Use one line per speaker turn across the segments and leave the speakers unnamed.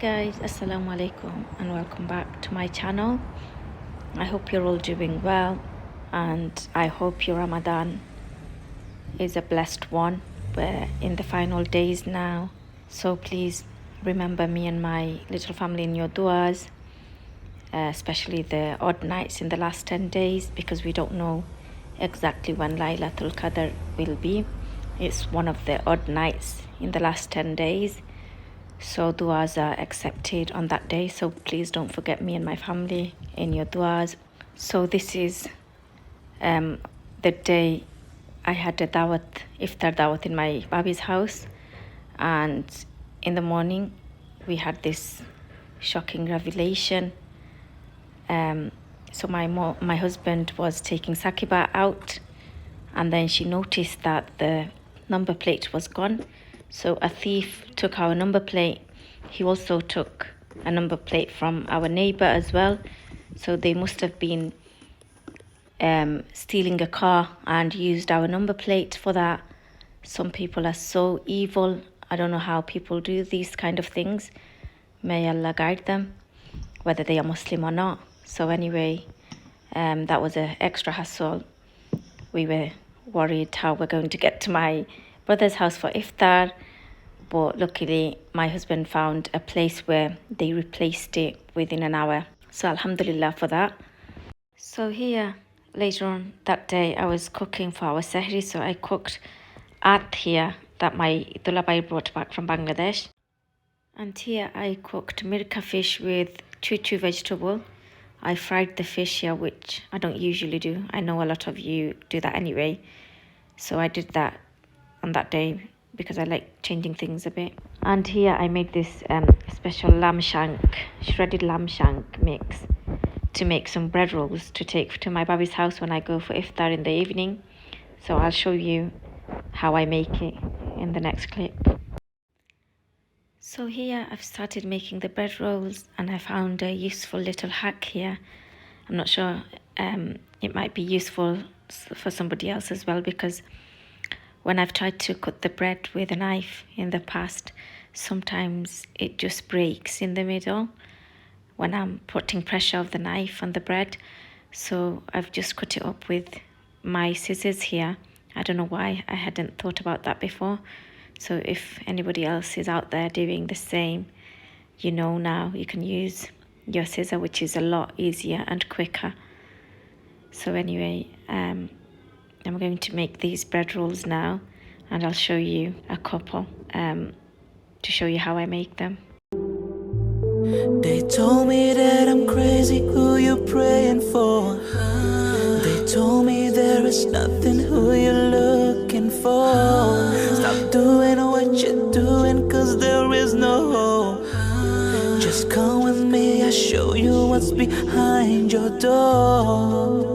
guys, assalamu alaikum and welcome back to my channel. I hope you're all doing well and I hope your Ramadan is a blessed one. We're in the final days now, so please remember me and my little family in your duas, especially the odd nights in the last 10 days, because we don't know exactly when Laylatul Qadr will be. It's one of the odd nights in the last 10 days, so duas are accepted on that day, so please don't forget me and my family in your duas. So this is the day I had a dawat, Ifthar Dawoth in my babi's house, and in the morning we had this shocking revelation. So my husband was taking Sakiba out, and then she noticed that the number plate was gone. So a thief took our number plate. He also took a number plate from our neighbor as well. So they must have been stealing a car and used our number plate for that. Some people are so evil. I don't know how people do these kind of things. May Allah guide them, whether they are Muslim or not. So anyway, that was an extra hassle. We were worried how we're going to get to my brother's house for iftar, but luckily my husband found a place where they replaced it within an hour. So alhamdulillah for that. So here, later on that day, I was cooking for our sehri. So I cooked here that my Dulabai brought back from Bangladesh. And here I cooked mirka fish with chuchu vegetable. I fried the fish here, which I don't usually do. I know a lot of you do that anyway. So I did that on that day because I like changing things a bit. And here I made this special lamb shank, shredded lamb shank mix to make some bread rolls to take to my baby's house when I go for iftar in the evening. So I'll show you how I make it in the next clip. So here I've started making the bread rolls, and I found a useful little hack here. I'm not sure, it might be useful for somebody else as well, because when I've tried to cut the bread with a knife in the past, sometimes it just breaks in the middle when I'm putting pressure of the knife on the bread. So I've just cut it up with my scissors here. I don't know why I hadn't thought about that before. So if anybody else is out there doing the same, you know now you can use your scissor, which is a lot easier and quicker. So anyway, I'm going to make these bread rolls now, and I'll show you a couple to show you how I make them.
They told me that I'm crazy, who you praying for? They told me there is nothing, who you're looking for. Stop doing what you're doing, cause there is no hope. Just come with me, I'll show you what's behind your door.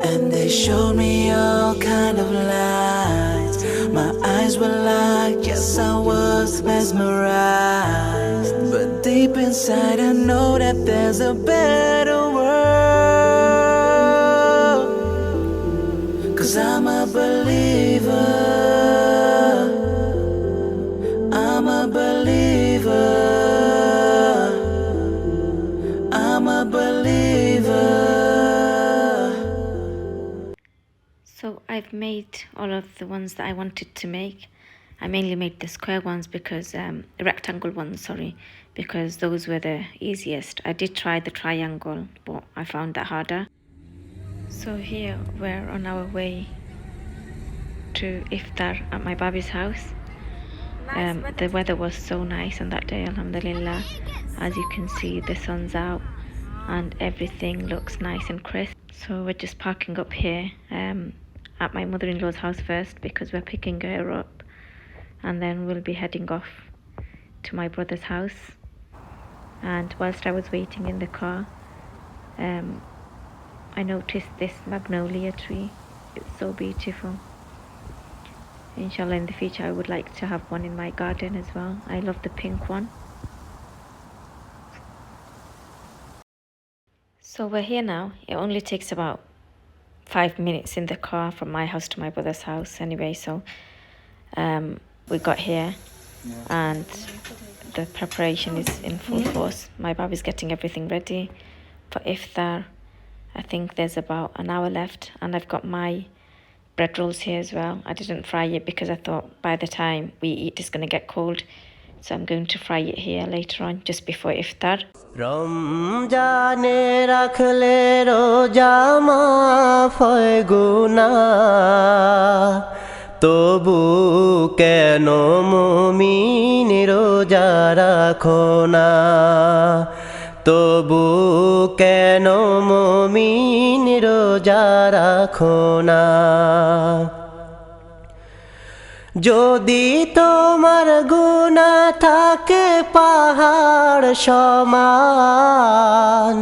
And they showed me all kind of lies. My eyes were like, yes, I was mesmerized. But deep inside I know that there's a better world. Cause I'm a believer, I'm a believer, I'm a believer.
So I've made all of the ones that I wanted to make. I mainly made the square ones because, the rectangle ones, sorry, because those were the easiest. I did try the triangle, but I found that harder. So here we're on our way to iftar at my baby's house. The weather was so nice on that day, alhamdulillah. As you can see, the sun's out and everything looks nice and crisp. So we're just parking up here at my mother-in-law's house first, because we're picking her up, and then we'll be heading off to my brother's house. And whilst I was waiting in the car, I noticed this magnolia tree. It's so beautiful. Inshallah, in the future I would like to have one in my garden as well. I love the pink one. So we're here now. It only takes about 5 minutes in the car from my house to my brother's house anyway. So we got here and the preparation is in full force. My baby's getting everything ready for iftar. I think there's about an hour left, and I've got my bread rolls here as well. I didn't fry it because I thought by the time we eat it's going to get cold, so I'm going to fry it here later on just before iftar.
রমজানে রাখলে রোজা মাফ হয় গুনাহ তবু কেন মুমিন রোজা রাখো না তবু কেন মুমিন রোজা রাখো না যদি তোমার গুনাহ থাকে পাহাড় সমান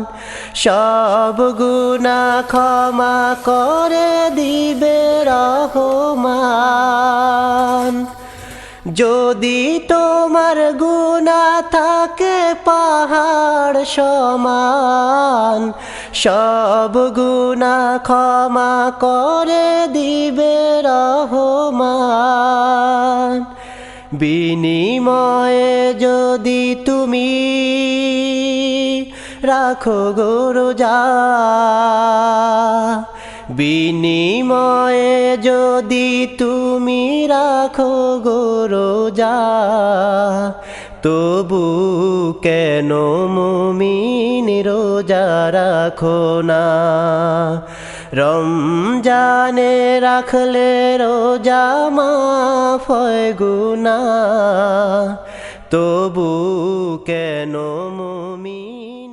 সব গুনাহ ক্ষমা করে দিবে রহমান যদি তোমার গুনাহ থাকে পাহাড় সমান সব গুনাহ ক্ষমা করে দিবে রহমান বিনিময়ে যদি তুমি রাখো গো রোজা বিনিময়ে যদি তুমি রাখো গো রোজা তবু কেন মুমিন রোজা রাখো না রমজানে রাখলে রোজা মাফ হয় গুনাহ তবু কেন মুমিন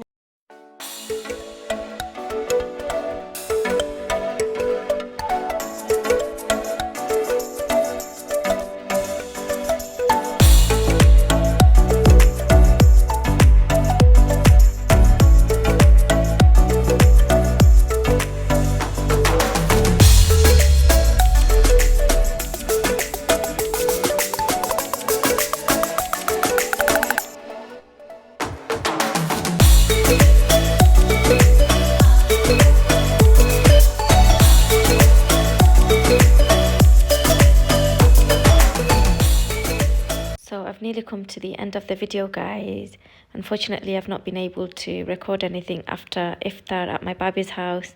So I've nearly come to the end of the video, guys. Unfortunately, I've not been able to record anything after iftar at my baby's house.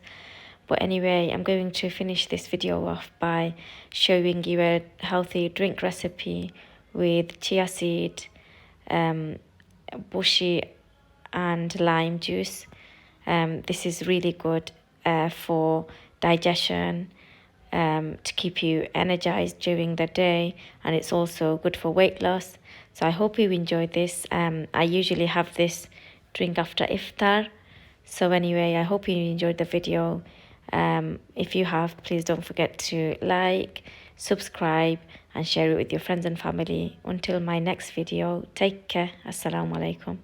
But anyway, I'm going to finish this video off by showing you a healthy drink recipe with chia seed, bushi and lime juice. This is really good for digestion, to keep you energized during the day, and it's also good for weight loss. So I hope you enjoyed this. I usually have this drink after iftar. So anyway, I hope you enjoyed the video. If you have, please don't forget to like, subscribe and share it with your friends and family. Until my next video, take care. Assalamu alaikum.